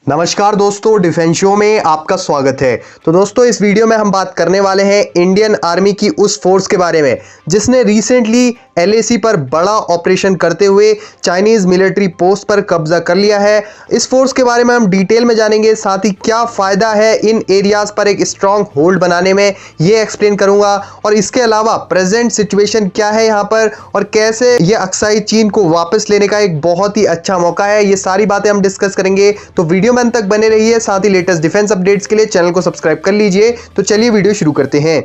नमस्कार दोस्तों, defence show में आपका स्वागत है। तो दोस्तों, इस वीडियो में हम बात करने वाले हैं इंडियन आर्मी की उस फोर्स के बारे में जिसने रिसेंटली एलएसी पर बड़ा ऑपरेशन करते हुए चाइनीज मिलिट्री पोस्ट पर कब्जा कर लिया है। इस फोर्स के बारे में हम डिटेल में जानेंगे, साथ ही क्या फायदा है इन एरियाज पर एक स्ट्रांग होल्ड बनाने में, ये एक्सप्लेन करूंगा। और इसके अलावा प्रेजेंट सिचुएशन क्या है यहाँ पर और कैसे ये अक्साई चीन को वापस लेने का एक बहुत ही अच्छा मौका है, ये सारी बातें हम डिस्कस करेंगे। तो वीडियो में अंत तक बने रहिए, साथ ही लेटेस्ट डिफेंस अपडेट्स के लिए चैनल को सब्सक्राइब कर लीजिए। तो चलिए वीडियो शुरू करते हैं।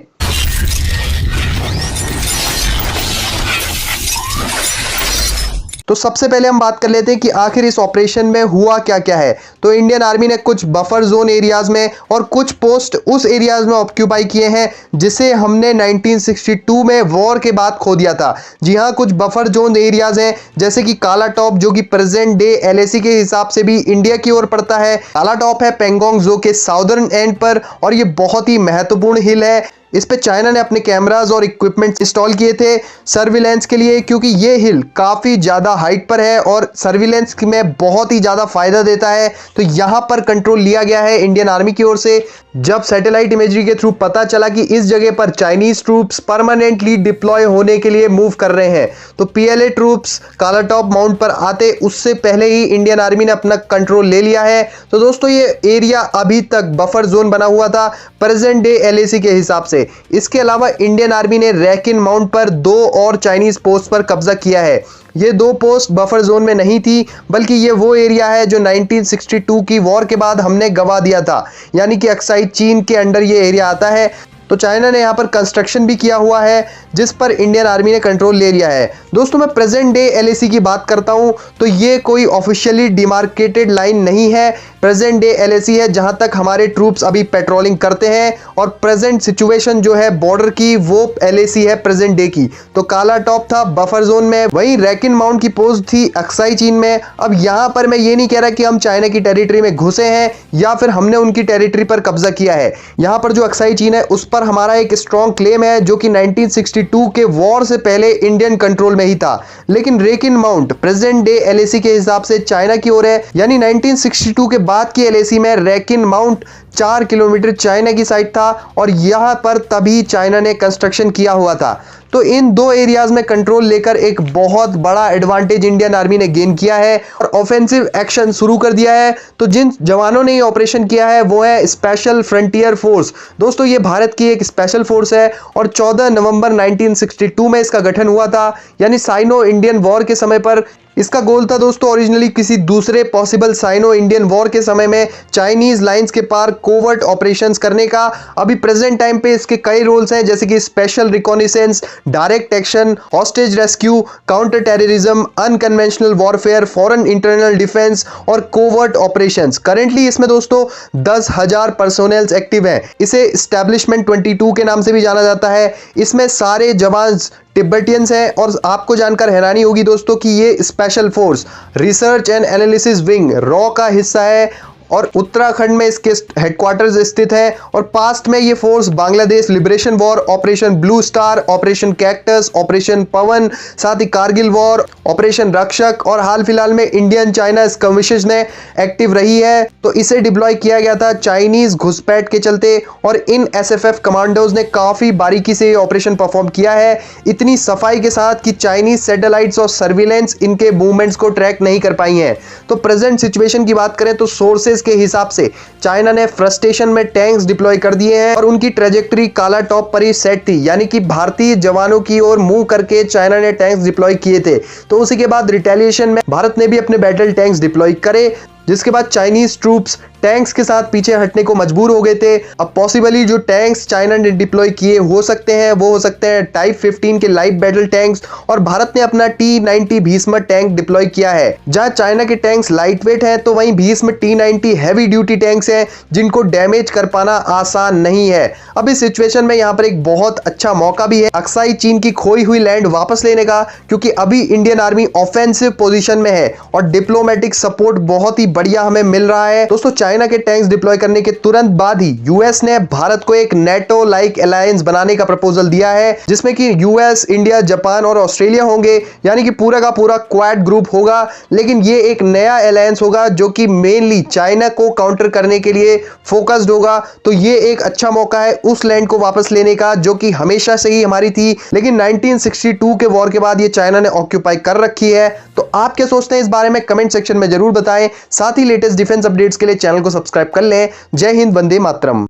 तो सबसे पहले हम बात कर लेते हैं कि आखिर इस ऑपरेशन में हुआ क्या क्या है। तो इंडियन आर्मी ने कुछ बफर जोन एरियाज में और कुछ पोस्ट उस एरियाज में ऑक्यूपाई किए हैं जिसे हमने 1962 में वॉर के बाद खो दिया था। जी हाँ, कुछ बफर जोन एरियाज हैं जैसे कि काला टॉप, जो कि प्रेजेंट डे एलएसी के हिसाब से भी इंडिया की ओर पड़ता है। काला टॉप है पेंगोंग जो के साउदर्न एंड पर और ये बहुत ही महत्वपूर्ण हिल है। इस पे चाइना ने अपने कैमरास और इक्विपमेंट इंस्टॉल किए थे सर्विलेंस के लिए, क्योंकि ये हिल काफ़ी ज़्यादा हाइट पर है और सर्विलेंस में बहुत ही ज़्यादा फायदा देता है। तो यहाँ पर कंट्रोल लिया गया है इंडियन आर्मी की ओर से। जब सैटेलाइट इमेजरी के थ्रू पता चला कि इस जगह पर चाइनीज ट्रूप्स परमानेंटली डिप्लॉय होने के लिए मूव कर रहे हैं, तो पीएलए ट्रूप्स काला टॉप माउंट पर आते उससे पहले ही इंडियन आर्मी ने अपना कंट्रोल ले लिया है। तो दोस्तों, ये एरिया अभी तक बफर जोन बना हुआ था प्रेजेंट डे एलएसी के हिसाब से। इसके अलावा इंडियन आर्मी ने रैकिन माउंट पर 2 और चाइनीज पोस्ट पर कब्जा किया है। ये 2 पोस्ट बफर जोन में नहीं थी, बल्कि ये वो एरिया है जो 1962 की वॉर के बाद हमने गंवा दिया था, यानी कि अक्साई चीन के अंडर ये एरिया आता है। तो चाइना ने यहाँ पर कंस्ट्रक्शन भी किया हुआ है जिस पर इंडियन आर्मी ने कंट्रोल ले लिया है। दोस्तों, मैं प्रेजेंट डे एलएसी की बात करता हूँ तो ये कोई ऑफिशियली डिमार्केटेड लाइन नहीं है। प्रेजेंट डे एलएसी है जहाँ तक हमारे ट्रूप्स अभी पेट्रोलिंग करते हैं, और प्रेजेंट सिचुएशन जो है बॉर्डर की वो एलएसी है प्रेजेंट डे की। तो काला टॉप था बफर जोन में, वहीं रैकिन माउंट की पोस्ट थी अक्साई चीन में। अब यहाँ पर मैं ये नहीं कह रहा कि हम चाइना की टेरिटरी में घुसे हैं या फिर हमने उनकी टेरिटरी पर कब्जा किया है। यहाँ पर जो अक्साई चीन है उस पर हमारा एक स्ट्रॉन्ग क्लेम है जो कि 1962 के वॉर से पहले इंडियन कंट्रोल में ही था। लेकिन रैकिन माउंट प्रेजेंट डे एलएसी के हिसाब से चाइना की ओर है, यानी 1962 के बाद की एलएसी में रैकिन माउंट 4 किलोमीटर चाइना की साइड था और यहां पर तभी चाइना ने कंस्ट्रक्शन किया हुआ था। तो इन 2 एरियाज में कंट्रोल लेकर एक बहुत बड़ा एडवांटेज इंडियन आर्मी ने गेन किया है और ऑफेंसिव एक्शन शुरू कर दिया है। तो जिन जवानों ने ये ऑपरेशन किया है वो है स्पेशल फ्रंटियर फोर्स। दोस्तों, ये भारत की एक स्पेशल फोर्स है और 14 नवंबर 1962 में इसका गठन हुआ था, यानी साइनो इंडियन वॉर के समय पर। इसका गोल था दोस्तों ओरिजिनली किसी दूसरे पॉसिबल साइनो इंडियन वॉर के समय में चाइनीज लाइंस के पार कोवर्ट ऑपरेशंस करने का। अभी प्रेजेंट टाइम पे इसके कई रोल्स हैं, जैसे कि special reconnaissance, direct action, hostage rescue, counter terrorism, unconventional warfare, foreign internal defence और कोवर्ट ऑपरेशंस। करेंटली इसमें दोस्तों 10,000 पर्सोनेल्स एक्टिव हैं। इसे एस्टैब्लिशमेंट 22 के नाम से भी जाना जाता है। इसमें सारे जवान तिब्बतियंस हैं और आपको जानकर हैरानी होगी दोस्तों कि ये special force research and analysis wing raw का हिस्सा है और उत्तराखंड में इसके हेडक्वार्टर्स स्थित है। और पास्ट में ये force Bangladesh liberation war, operation blue star, operation cactus, operation Pawan, साथ ही कारगिल वॉर, ऑपरेशन रक्षक और हाल फिलहाल में इंडियन चाइना स्कर्मिशेस में एक्टिव रही है। तो इसे डिप्लॉय किया गया था चाइनीज घुसपैठ के चलते और इन एसएफएफ कमांडोज ने काफी बारीकी से ऑपरेशन परफॉर्म किया है, इतनी सफाई के साथ कि चाइनीज सैटेलाइट्स और सर्विलेंस इनके मूवमेंट्स को ट्रैक नहीं कर पाई हैं। तो प्रेजेंट सिचुएशन की बात करें तो सोर्सेज के हिसाब से चाइना ने फ्रस्ट्रेशन में टैंक्स डिप्लॉय कर दिए हैं और उनकी ट्रेजेक्टरी काला टॉप पर ही सेट थी, यानी कि भारतीय जवानों की ओर मूव करके चाइना ने टैंक्स डिप्लॉय किए थे। तो उसी के बाद रिटेलिएशन में भारत ने भी अपने बैटल टैंक्स डिप्लॉय करे, जिसके बाद चाइनीज ट्रूप्स टैंक्स के साथ पीछे हटने को मजबूर हो गए थे। अब पॉसिबली जो टैंक्स चाइना ने डिप्लॉय किए हो सकते हैं वो हो सकते हैं टाइप 15 के लाइट बैटल टैंक्स, और भारत ने अपना T-90 भीष्म टैंक डिप्लॉय किया है। जहां चाइना के टैंक्स लाइट वेट है तो वहीं Bhishma T-90 heavy duty tanks हैं जिनको डैमेज कर पाना आसान नहीं है। अब इस सिचुएशन में यहाँ पर एक बहुत अच्छा मौका भी है अक्साई चीन की खोई हुई लैंड वापस लेने का, क्योंकि अभी इंडियन आर्मी ऑफेंसिव पोजिशन में है और डिप्लोमेटिक सपोर्ट बहुत ही बढ़िया हमें मिल रहा है। दोस्तों चाइना के टैंक्स डिप्लॉय करने के तुरंत बाद ही यूएस ने भारत को एक नेटो लाइक अलायंस बनाने का प्रपोजल दिया है, जिसमें कि यूएस, इंडिया, जापान और ऑस्ट्रेलिया होंगे, यानी कि पूरा का पूरा क्वाड ग्रुप होगा। लेकिन ये एक नया अलायंस होगा जो कि मेनली चाइना को काउंटर करने के लिए फोकस्ड होगा। तो ये एक अच्छा मौका है उस लैंड को वापस लेने का जो कि हमेशा से ही हमारी थी, लेकिन 1962 के वॉर के बाद ये चाइना ने ऑक्यूपाई कर रखी है। तो आप क्या सोचते हैं इस बारे में कमेंट सेक्शन में जरूर बताएं। साथ ही लेटेस्ट डिफेंस अपडेट्स के लिए चैनल को सब्सक्राइब कर लें। जय हिंद, वंदे मातरम।